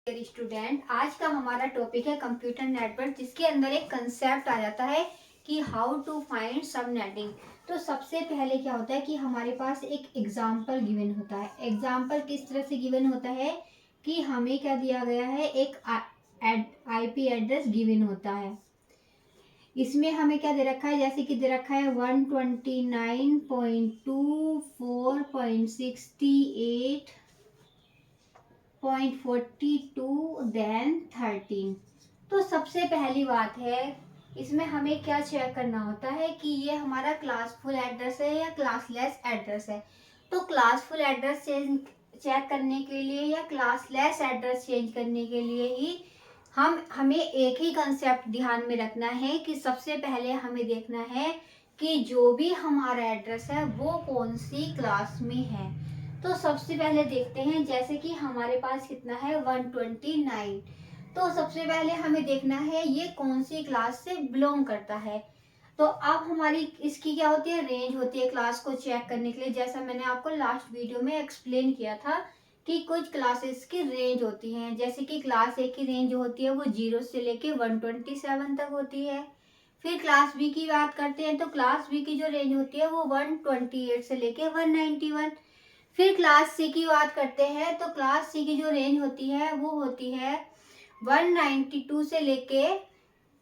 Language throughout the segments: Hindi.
स्टूडेंट, आज का हमारा टॉपिक है कंप्यूटर नेटवर्क, जिसके अंदर एक कंसेप्ट आ जाता है कि हाउ टू फाइंड सब नेटिंग। तो सबसे पहले क्या होता है कि हमारे पास एक एग्जाम्पल गिवन होता है। एग्जाम्पल किस तरह से गिवन होता है कि हमें क्या दिया गया है, एक आईपी एड्रेस गिवन होता है। इसमें हमें क्या दे रखा है, जैसे कि दे रखा है 129.24.68.42 देन 13। तो सबसे पहली बात है, इसमें हमें क्या चेक करना होता है कि ये हमारा क्लासफुल एड्रेस है या क्लासलेस एड्रेस है। तो क्लासफुल एड्रेस चेक करने के लिए या क्लासलेस एड्रेस चेंज करने के लिए ही हमें एक ही कंसेप्ट ध्यान में रखना है कि सबसे पहले हमें देखना है कि जो भी हमारा एड्रेस है वो कौन सी क्लास में है। तो सबसे पहले देखते हैं, जैसे कि हमारे पास कितना है 129। तो सबसे पहले हमें देखना है ये कौन सी क्लास से बिलोंग करता है। तो अब हमारी इसकी क्या होती है, रेंज होती है क्लास को चेक करने के लिए। जैसा मैंने आपको लास्ट वीडियो में एक्सप्लेन किया था कि कुछ क्लासेस की रेंज होती हैं, जैसे कि क्लास ए की रेंज होती है वो 0 से लेके 127 तक होती है। फिर क्लास बी की बात करते हैं तो क्लास बी की जो रेंज होती है वो 128 से लेके 191। फिर क्लास सी की बात करते हैं तो क्लास सी की जो रेंज होती है वो होती है 192 से लेके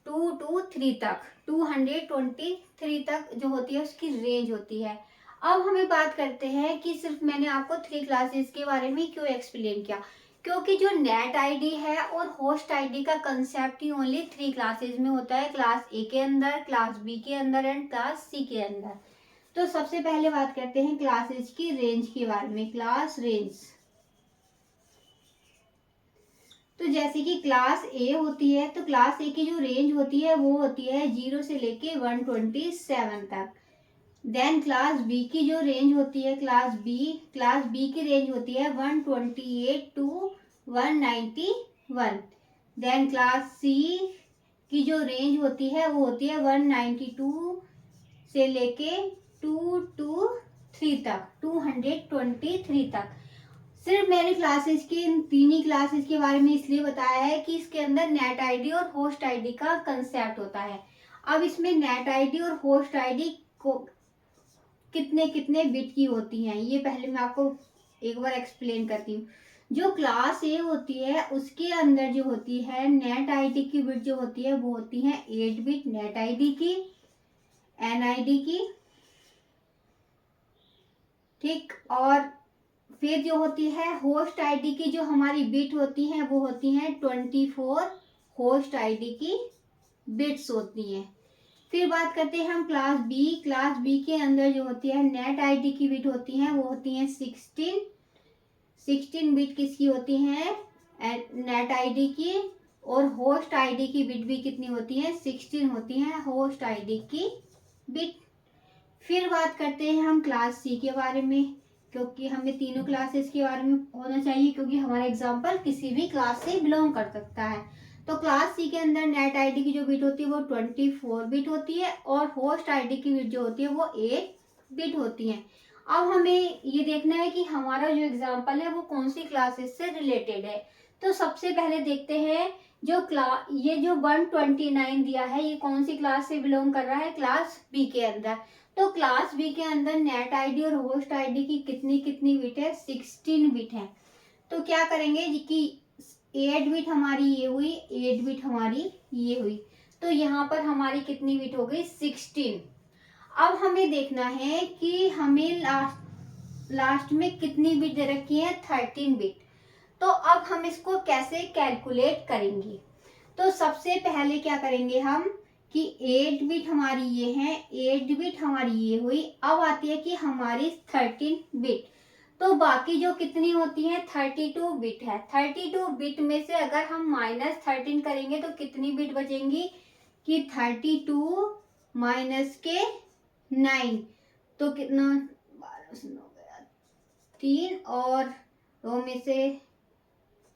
223 तक, 223 तक जो होती है उसकी रेंज होती है। अब हमें बात करते हैं कि सिर्फ मैंने आपको 3 क्लासेस के बारे में क्यों एक्सप्लेन किया, क्योंकि जो नेट आईडी है और होस्ट आईडी का कंसेप्ट ही ओनली 3 क्लासेस में होता है, क्लास ए के अंदर, क्लास बी के अंदर एंड क्लास सी के अंदर। तो सबसे पहले बात करते हैं क्लासेस की रेंज के बारे में। क्लास रेंज, तो जैसे कि क्लास ए होती है तो क्लास ए की जो रेंज होती है वो होती है 0 से लेके 127 तक। देन क्लास बी की जो रेंज होती है, क्लास बी की रेंज होती है 128 टू 191। देन क्लास सी की जो रेंज होती है वो होती है 192 से लेके 223 तक, 223 तक। सिर्फ मैंने क्लासेस की इन 3 ही क्लासेस के बारे में इसलिए बताया है कि इसके अंदर नेट आईडी और होस्ट आईडी का कंसेप्ट होता है। अब इसमें नेट आईडी और होस्ट आईडी को कितने कितने बिट की होती हैं, ये पहले मैं आपको एक बार एक्सप्लेन करती हूँ। जो क्लास ए होती है उसके अंदर जो होती है नेट आईडी की बिट जो होती है वो होती है 8 बिट नेट आईडी की, एनआईडी की, ठीक। और फिर जो होती है होस्ट आईडी की जो हमारी बिट होती है वो होती है 24 होस्ट आईडी की बिट्स होती हैं। फिर बात करते हैं हम क्लास बी के अंदर जो होती है नेट आईडी की बिट होती हैं वो होती हैं 16 बिट किसकी होती हैं, नेट आईडी की। और होस्ट आईडी की बिट भी कितनी होती है, 16 होती हैं होस्ट आईडी की बिट। फिर बात करते हैं हम क्लास सी के बारे में, क्योंकि हमें तीनों क्लासेस के बारे में होना चाहिए, क्योंकि हमारा एग्जाम्पल किसी भी क्लास से बिलोंग कर सकता है। तो क्लास सी के अंदर नेट आईडी की जो बिट होती है वो 24 बिट होती है और होस्ट आईडी की बिट जो होती है वो 8 बिट होती है। अब हमें ये देखना है कि हमारा जो एग्जाम्पल है वो कौन सी क्लासेस से रिलेटेड है। तो सबसे पहले देखते हैं ये जो 129 दिया है ये कौन सी क्लास से बिलोंग कर रहा है, क्लास बी के अंदर। तो क्लास बी के अंदर नेट आईडी और होस्ट आईडी की कितनी कितनी बिट है, 16 बिट है। तो क्या करेंगे कि 8 बिट हमारी ये हुई, 8 बिट हमारी ये हुई, तो यहाँ पर हमारी कितनी बिट हो गई, 16। अब हमें देखना है कि हमें लास्ट में कितनी बिट दे रखी है, 13 बिट। तो अब हम इसको कैसे कैलकुलेट करेंगे। तो सबसे पहले क्या करेंगे हम कि 8 बिट हमारी ये है, 8 बिट हमारी ये हुई। अब आती है कि हमारी 13 बिट, तो बाकी जो कितनी होती है 32 बिट है। 32 बिट में से अगर हम -13 करेंगे तो कितनी बिट बचेंगी कि 32 माइनस के 9, तो कितना 3 और 2 में से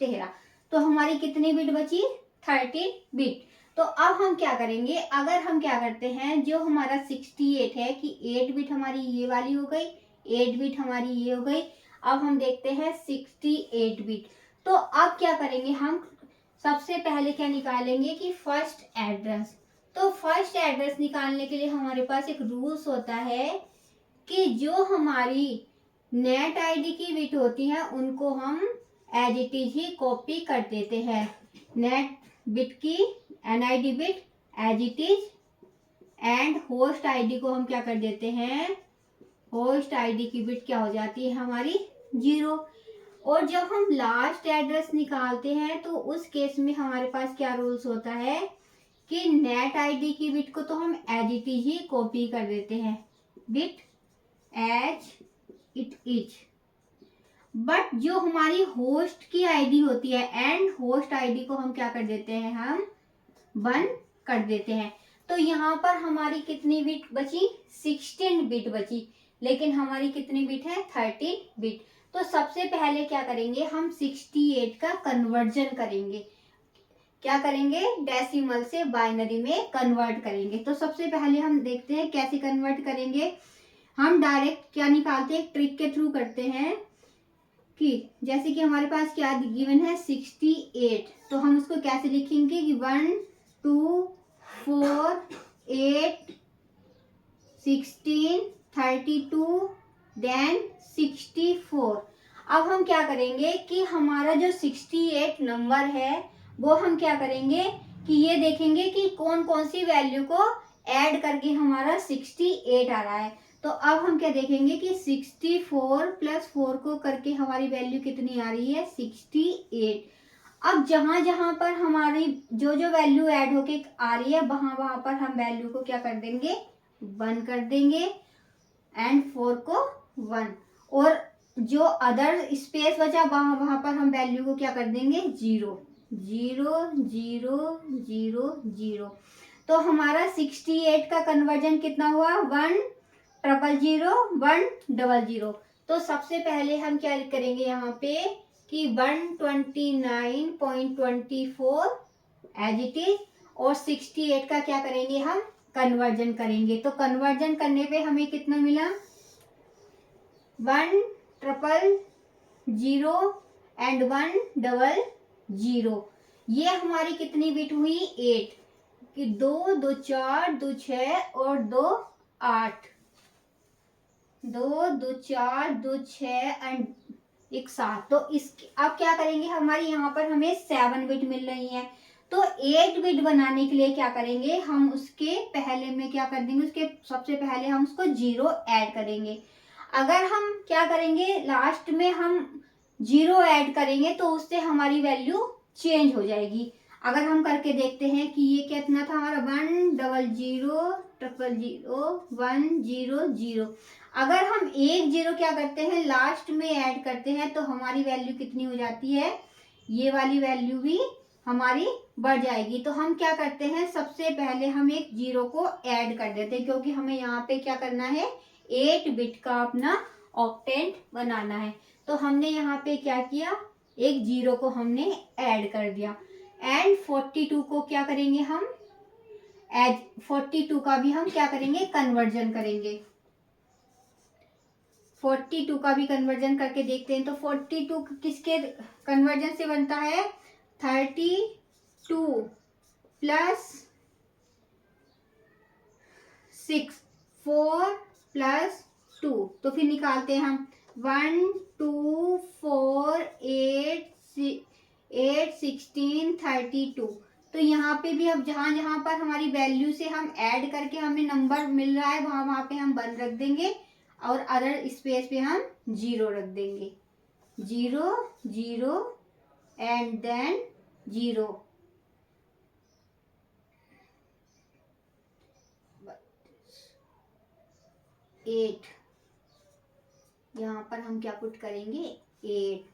13, तो हमारी कितनी बिट बची, 13 बिट। तो अब हम क्या करेंगे, अगर हम क्या करते हैं, जो हमारा 68 है कि 8 बिट हमारी ये वाली हो गई, 8 बिट हमारी ये हो गई। अब हम देखते हैं 68 बिट, तो अब क्या करेंगे हम, सबसे पहले क्या निकालेंगे कि फर्स्ट एड्रेस। तो फर्स्ट एड्रेस निकालने के लिए हमारे पास एक रूल्स होता है कि जो हमारी नेट आईडी की बिट होती है उनको हम एज इट इज ही कॉपी कर देते हैं। नेट बिट की NID bit as it is, and host ID को हम क्या कर देते हैं, होस्ट आईडी की बिट क्या हो जाती है हमारी 0। और जब हम लास्ट एड्रेस निकालते हैं तो उस केस में हमारे पास क्या रूल्स होता है कि नेट आईडी की बिट को तो हम एज इट इज ही कॉपी कर देते हैं, bit as it is, but जो हमारी होस्ट की आईडी होती है एंड होस्ट आईडी को हम क्या कर देते हैं, हम 1 कर देते हैं। तो यहाँ पर हमारी कितनी बिट बची, 16 बिट बची, लेकिन हमारी कितनी बिट है, 13 बिट। तो सबसे पहले क्या करेंगे हम, 68 का कन्वर्जन करेंगे। क्या करेंगे, डेसिमल से बाइनरी में कन्वर्ट करेंगे। तो सबसे पहले हम देखते हैं कैसे कन्वर्ट करेंगे। हम डायरेक्ट क्या निकालते हैं, ट्रिक के थ्रू करते हैं कि जैसे कि हमारे पास क्या गिवन है 68, तो हम उसको कैसे लिखेंगे कि 1 2 4 8 16 32 देन 64। अब हम क्या करेंगे कि हमारा जो 68 नंबर है वो हम क्या करेंगे कि ये देखेंगे कि कौन कौन सी वैल्यू को ऐड करके हमारा 68 आ रहा है। तो अब हम क्या देखेंगे कि 64 प्लस 4 को करके हमारी वैल्यू कितनी आ रही है, 68। अब जहां जहां पर हमारी जो जो वैल्यू ऐड होके आ रही है वहां वहां पर हम वैल्यू को क्या कर देंगे, 1 कर देंगे, एंड 4 को 1, और जो अदर स्पेस बचा वहां वहां पर हम वैल्यू को क्या कर देंगे, 0 0 0 0 0। तो हमारा 68 का कन्वर्जन कितना हुआ, 1 0 0 1 0 0। तो सबसे पहले हम क्या करेंगे यहाँ पे कि 129.24 एज इट इज, और 68 का क्या करेंगे हम, कन्वर्जन करेंगे। तो कन्वर्जन करने पे हमें कितना मिला, 1 0 0 एंड 1 0 0। ये हमारी कितनी बिट हुई, 8, कि 2 2 4 2 6 और 2 8, 2 2 4 2 6 एंड 1 7। तो इस अब क्या करेंगे, हमारी यहाँ पर हमें 7 बिट मिल रही है। तो 8 बिट बनाने के लिए क्या करेंगे हम, उसके पहले में क्या कर देंगे, उसके सबसे पहले हम उसको 0 ऐड करेंगे। अगर हम क्या करेंगे, लास्ट में हम 0 ऐड करेंगे तो उससे हमारी वैल्यू चेंज हो जाएगी। अगर हम करके देखते हैं कि ये कितना था हमारा, 1 0 0 0 0 1 0 0। अगर हम एक 0 क्या करते हैं लास्ट में ऐड करते हैं तो हमारी वैल्यू कितनी हो जाती है, ये वाली वैल्यू भी हमारी बढ़ जाएगी। तो हम क्या करते हैं, सबसे पहले हम एक 0 को ऐड कर देते हैं, क्योंकि हमें यहाँ पे क्या करना है, 8 बिट का अपना ऑक्टेंट बनाना है। तो हमने यहाँ पे क्या किया, एक 0 को हमने ऐड कर दिया, एंड 42 को क्या करेंगे हम, एज 42 का भी हम क्या करेंगे, कन्वर्जन करेंगे। 42 का भी कन्वर्जन करके देखते हैं। तो 42 किसके कन्वर्जन से बनता है, 32 प्लस 6 4 प्लस 2। तो फिर निकालते हैं हम, 1 2 4 8 16 32। तो यहाँ पे भी अब जहां जहां पर हमारी वैल्यू से हम ऐड करके हमें नंबर मिल रहा है वहां वहां पे हम 1 रख देंगे, और अदर स्पेस पे हम 0 रख देंगे, 0 0 एंड देन 0। एट, यहाँ पर हम क्या पुट करेंगे, 8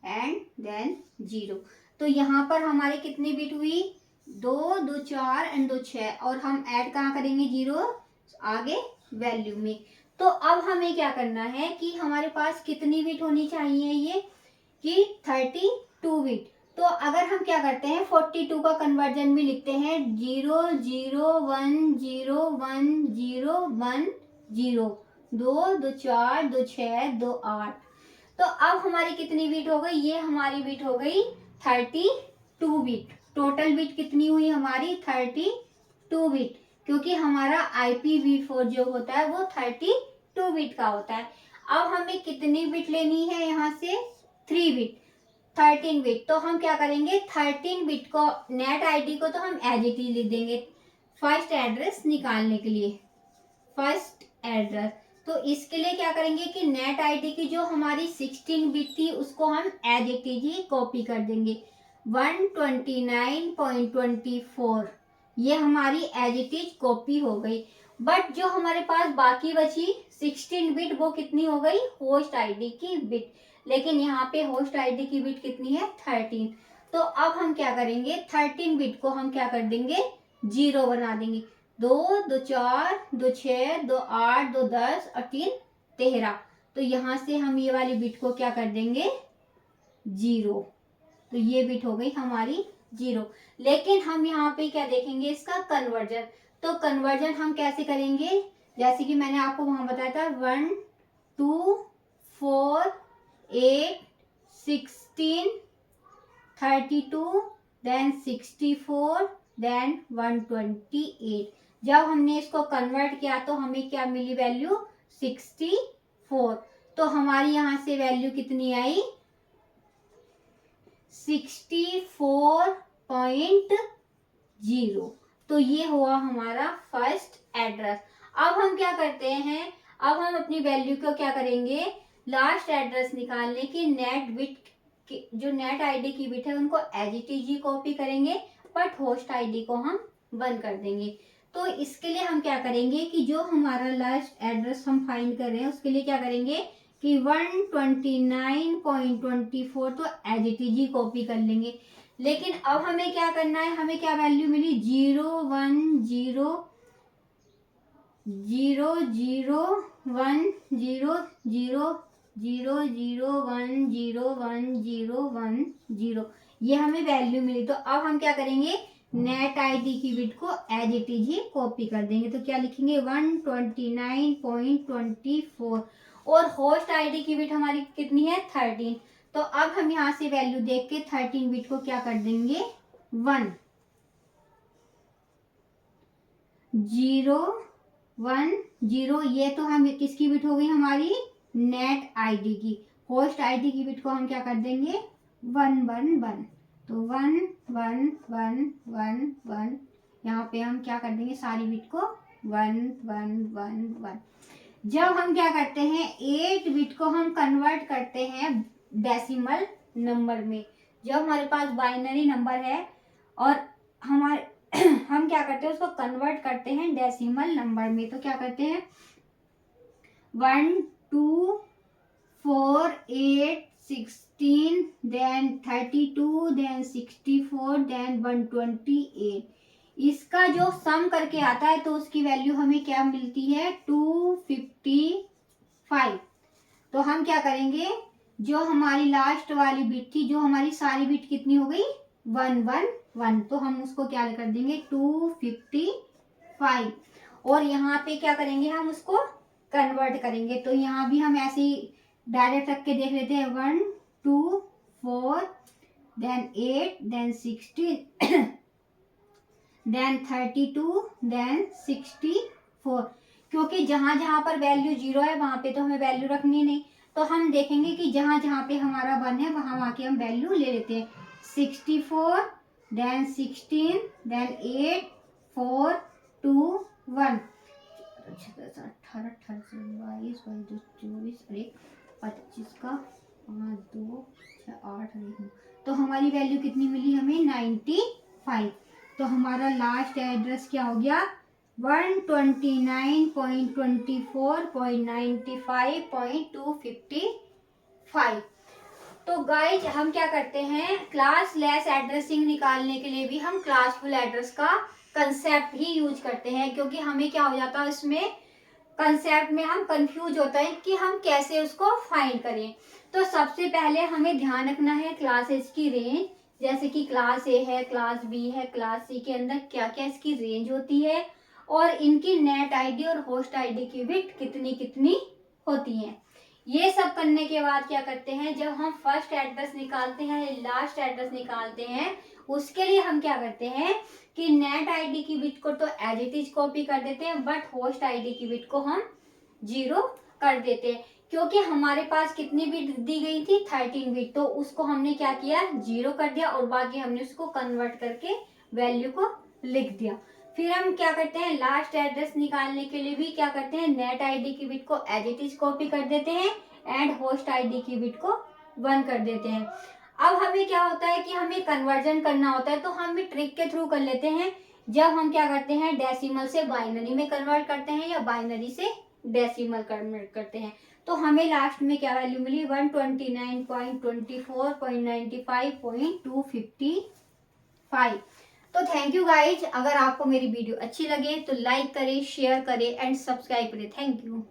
एंड देन 0। तो यहाँ पर हमारे कितनी बिट हुई, 2 2 4 एंड 2 6, और हम ऐड कहाँ करेंगे, 0 आगे वैल्यू में। तो अब हमें क्या करना है कि हमारे पास कितनी बिट होनी चाहिए, ये कि 32 बिट। तो अगर हम क्या करते हैं, 42 का कन्वर्जन भी लिखते हैं, 0 0 1 0 1 0 1 0, 2 2 4 2 6 2 8। तो अब हमारी कितनी बिट हो गई, ये हमारी बिट हो गई 32 बिट। टोटल बिट कितनी हुई हमारी 32 बिट, क्योंकि हमारा IPv4 जो होता है वो 32 बिट का होता है। अब हमें कितनी बिट लेनी है यहाँ से, 3 बिट, 13 बिट। तो हम क्या करेंगे, 13 बिट को नेट आईडी को तो हम एज इट इज लिख देंगे फर्स्ट एड्रेस निकालने के लिए, फर्स्ट एड्रेस। तो इसके लिए क्या करेंगे कि नेट आईडी की जो हमारी 16 बिट थी उसको हम एज इट इज ही कॉपी कर देंगे 129.24, ये हमारी एज इट इज कॉपी हो गई। बट जो हमारे पास बाकी बची 16 बिट वो कितनी हो गई, होस्ट आईडी की बिट, लेकिन यहाँ पे होस्ट आईडी की बिट कितनी है 13। तो अब हम क्या करेंगे, 13 बिट को हम क्या कर देंगे, 0 बना देंगे। 2 2 4 2 6 2 8 2 10 और 3 13। तो यहाँ से हम ये वाली बिट को क्या कर देंगे 0, तो ये बिट हो गई हमारी 0। लेकिन हम यहाँ पे क्या देखेंगे, इसका कन्वर्जन। तो कन्वर्जन हम कैसे करेंगे, जैसे कि मैंने आपको वहां बताया था 1 2 4 8 16 32 देन 64 देन 128। जब हमने इसको कन्वर्ट किया तो हमें क्या मिली वैल्यू 64। तो हमारी यहाँ से वैल्यू कितनी आई 64.0। तो ये हुआ हमारा फर्स्ट एड्रेस। अब हम क्या करते हैं, अब हम अपनी वैल्यू को क्या करेंगे, लास्ट एड्रेस निकालने की नेट बिट, जो नेट आईडी की बिट है उनको एज इट इज कॉपी करेंगे, बट होस्ट आईडी को हम 1 कर देंगे। तो इसके लिए हम क्या करेंगे कि जो हमारा लास्ट एड्रेस हम फाइंड कर रहे हैं उसके लिए क्या करेंगे कि 129.24 तो एज इट इज कॉपी कर लेंगे। लेकिन अब हमें क्या करना है, हमें क्या वैल्यू मिली 0 1 0 0 0 1 0 0 0 0 1 0 1 0 1 0, ये हमें वैल्यू मिली। तो अब हम क्या करेंगे, नेट आईडी की बिट को एज इट इज ही कॉपी कर देंगे। तो क्या लिखेंगे 129.24 और होस्ट आईडी की बिट हमारी कितनी है 13। तो अब हम यहाँ से वैल्यू देख के 13 बिट को क्या कर देंगे 1 0 1 0, ये तो हम किसकी बिट हो गई हमारी नेट आईडी की। होस्ट आईडी की बिट को हम क्या कर देंगे 1 1 1। तो 1 1 1 1 1, यहाँ पे हम क्या कर देंगे सारी बिट को 1 1 1 1। जब हम क्या करते हैं 8 बिट को हम कन्वर्ट करते हैं डेसिमल नंबर में, जब हमारे पास बाइनरी नंबर है और हमारे हम क्या करते हैं उसको कन्वर्ट करते हैं डेसिमल नंबर में, तो क्या करते हैं 1 2 4 8 16 देन 32 देन 64 देन 128। इसका जो सम करके आता है तो उसकी वैल्यू हमें क्या मिलती है 255। तो हम क्या करेंगे, जो हमारी लास्ट वाली बिट थी, जो हमारी सारी बिट कितनी हो गई 1 1 1, तो हम उसको क्या कर देंगे 255 और यहाँ पे क्या करेंगे हम उसको कन्वर्ट करेंगे। तो यहाँ भी हम ऐसे ही डायरेक्ट रख के देख लेते हैं 1 2 4 देन 8 देन 16 देन 32 देन 64, क्योंकि जहां जहां पर वैल्यू 0 है वहां पे तो हमें वैल्यू रखनी नहीं, तो हम देखेंगे कि जहां जहां पे हमारा 1 है वहां वहां की हम वैल्यू ले लेते हैं 64 देन 16 देन 8 4 2 1 18 18 22 24 अरे 25 का 5 2 6 8 अरे, तो हमारी वैल्यू कितनी मिली हमें 95। तो हमारा लास्ट एड्रेस क्या हो गया 129.24.95.255। तो गाइज हम क्या करते हैं क्लास लेस एड्रेसिंग निकालने के लिए भी हम क्लासफुल एड्रेस का कंसेप्ट ही यूज करते हैं, क्योंकि हमें क्या हो जाता है इसमें कंसेप्ट में हम कंफ्यूज होता है कि हम कैसे उसको फाइंड करें। तो सबसे पहले हमें ध्यान रखना है क्लासेस की रेंज, जैसे कि क्लास ए है, क्लास बी है, क्लास सी के अंदर क्या क्या इसकी रेंज होती है और इनकी नेट आईडी और होस्ट आईडी की बिट कितनी कितनी होती है। ये सब करने के बाद क्या करते हैं, जब हम फर्स्ट एड्रेस निकालते हैं, लास्ट एड्रेस निकालते हैं, उसके लिए हम क्या करते हैं कि नेट आईडी की बिट को तो एज इट इज कॉपी कर देते हैं, बट होस्ट आईडी की बिट को हम 0 कर देते हैं, क्योंकि हमारे पास कितनी बिट दी गई थी 13 बिट, तो उसको हमने क्या किया 0 कर दिया और बाकी हमने उसको कन्वर्ट करके वैल्यू को लिख दिया। फिर हम क्या करते हैं, लास्ट एड्रेस निकालने के लिए भी क्या करते हैं, नेट आईडी की बिट को एज इट इज कॉपी कर देते हैं एंड होस्ट आईडी की बिट को 1 कर देते हैं। अब हमें क्या होता है कि हमें कन्वर्जन करना होता है, तो हम भी ट्रिक के थ्रू कर लेते हैं। जब हम क्या करते हैं, डेसिमल से बाइनरी में कन्वर्ट करते हैं या बाइनरी से डेसिमल कन्वर्ट करते हैं, तो हमें लास्ट में क्या वैल्यू मिली 129.24.95.255। तो थैंक यू गाइज, अगर आपको मेरी वीडियो अच्छी लगे तो लाइक करें, शेयर करें एंड सब्सक्राइब करें। Thank you.